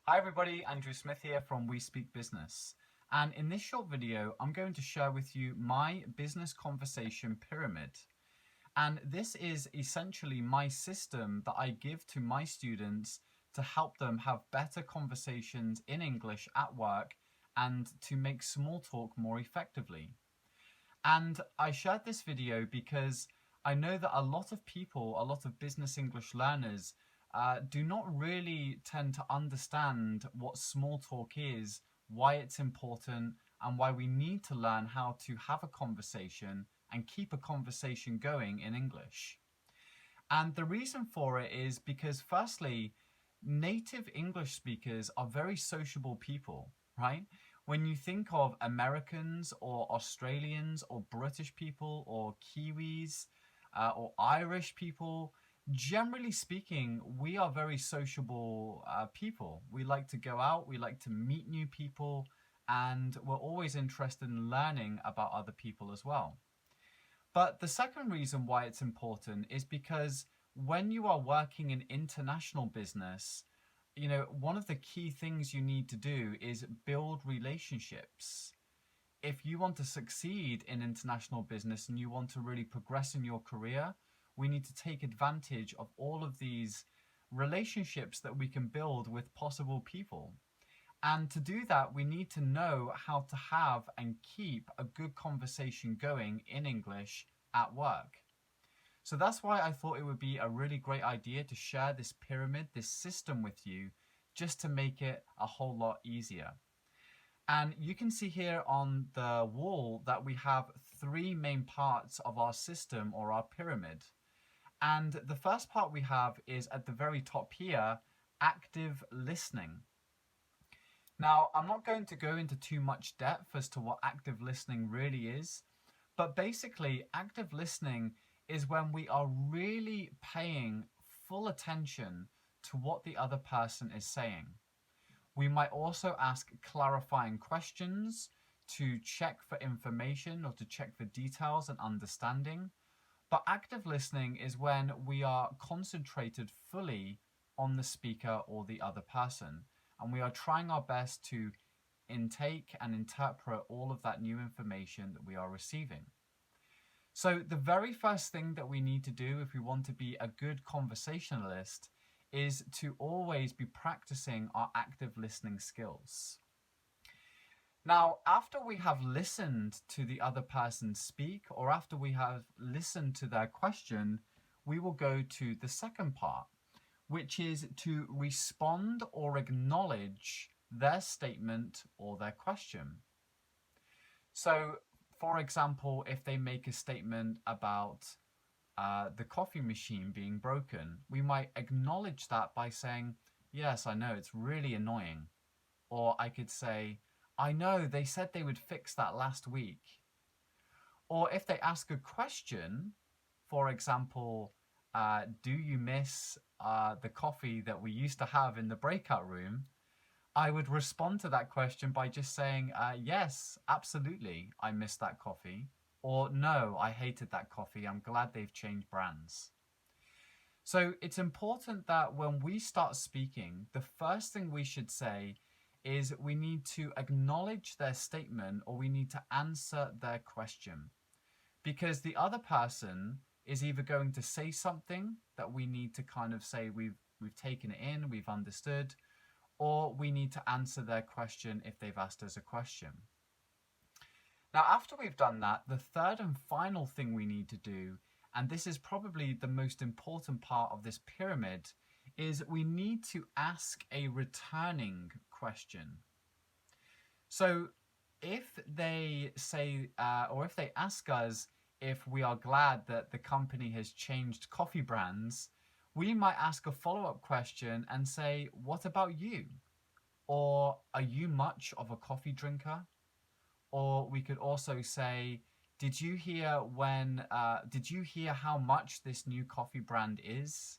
Hi everybody, Andrew Smith here from We Speak Business. And in this short video, I'm going to share with you my business conversation pyramid. And this is essentially my system that I give to my students to help them have better conversations in English at work and to make small talk more effectively. And I shared this video because I know that a lot of people, a lot of business English learners, do not really tend to understand what small talk is, why it's important, and why we need to learn how to have a conversation and keep a conversation going in English. And the reason for it is because, firstly, native English speakers are very sociable people, right? When you think of Americans or Australians or British people or Kiwis or Irish people, generally speaking, we are very sociable people. We like to go out, we like to meet new people, and we're always interested in learning about other people as well. But the second reason why it's important is because when you are working in international business, one of the key things you need to do is build relationships. If you want to succeed in international business and you want to really progress in your career, we need to take advantage of all of these relationships that we can build with possible people. And to do that, we need to know how to have and keep a good conversation going in English at work. So that's why I thought it would be a really great idea to share this pyramid, this system with you, just to make it a whole lot easier. And you can see here on the wall that we have three main parts of our system or our pyramid. And the first part we have is at the very top here, active listening. Now, I'm not going to go into too much depth as to what active listening really is, but basically, active listening is when we are really paying full attention to what the other person is saying. We might also ask clarifying questions to check for information or to check for details and understanding. But active listening is when we are concentrated fully on the speaker or the other person, and we are trying our best to intake and interpret all of that new information that we are receiving. So the very first thing that we need to do if we want to be a good conversationalist is to always be practicing our active listening skills. Now, after we have listened to the other person speak, or after we have listened to their question, we will go to the second part, which is to respond or acknowledge their statement or their question. So, for example, if they make a statement about the coffee machine being broken, we might acknowledge that by saying, yes, I know, it's really annoying. Or I could say, I know, they said they would fix that last week. Or if they ask a question, for example, do you miss the coffee that we used to have in the breakout room? I would respond to that question by just saying, yes, absolutely, I miss that coffee. Or no, I hated that coffee. I'm glad they've changed brands. So it's important that when we start speaking, the first thing we should say is we need to acknowledge their statement or we need to answer their question. Because the other person is either going to say something that we need to kind of say we've taken it in, we've understood, or we need to answer their question if they've asked us a question. Now, after we've done that, the third and final thing we need to do, and this is probably the most important part of this pyramid, is we need to ask a returning question. So if they say, or if they ask us if we are glad that the company has changed coffee brands, we might ask a follow-up question and say, what about you? Or are you much of a coffee drinker? Or we could also say, did you hear how much this new coffee brand is?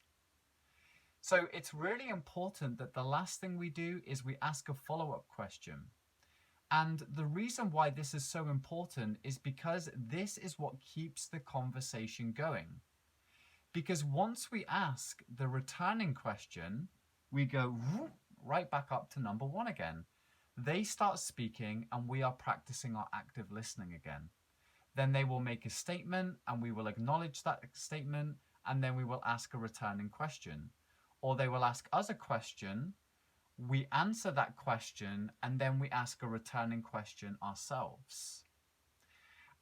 So it's really important that the last thing we do is we ask a follow-up question. And the reason why this is so important is because this is what keeps the conversation going. Because once we ask the returning question, we go right back up to number 1 again. They start speaking and we are practicing our active listening again. Then they will make a statement and we will acknowledge that statement, and then we will ask a returning question. Or they will ask us a question, we answer that question, and then we ask a returning question ourselves.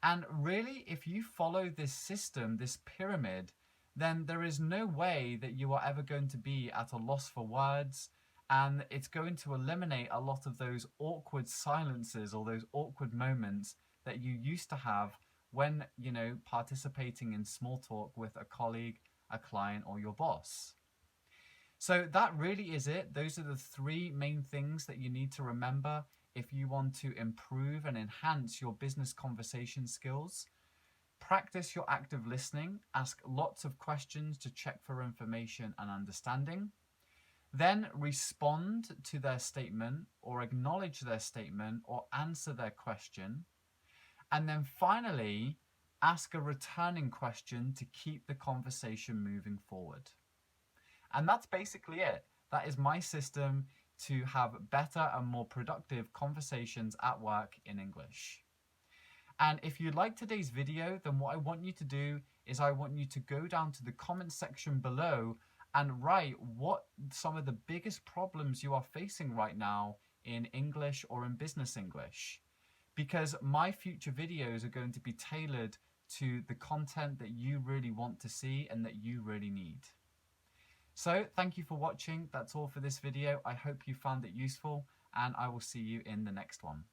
And really, if you follow this system, this pyramid, then there is no way that you are ever going to be at a loss for words, and it's going to eliminate a lot of those awkward silences or those awkward moments that you used to have when, participating in small talk with a colleague, a client, or your boss. So that really is it. Those are the 3 main things that you need to remember if you want to improve and enhance your business conversation skills. Practice your active listening. Ask lots of questions to check for information and understanding. Then respond to their statement or acknowledge their statement or answer their question. And then finally, ask a returning question to keep the conversation moving forward. And that's basically it. That is my system to have better and more productive conversations at work in English. And if you like today's video, then what I want you to do is I want you to go down to the comment section below and write what some of the biggest problems you are facing right now in English or in business English. Because my future videos are going to be tailored to the content that you really want to see and that you really need. So thank you for watching. That's all for this video. I hope you found it useful, and I will see you in the next one.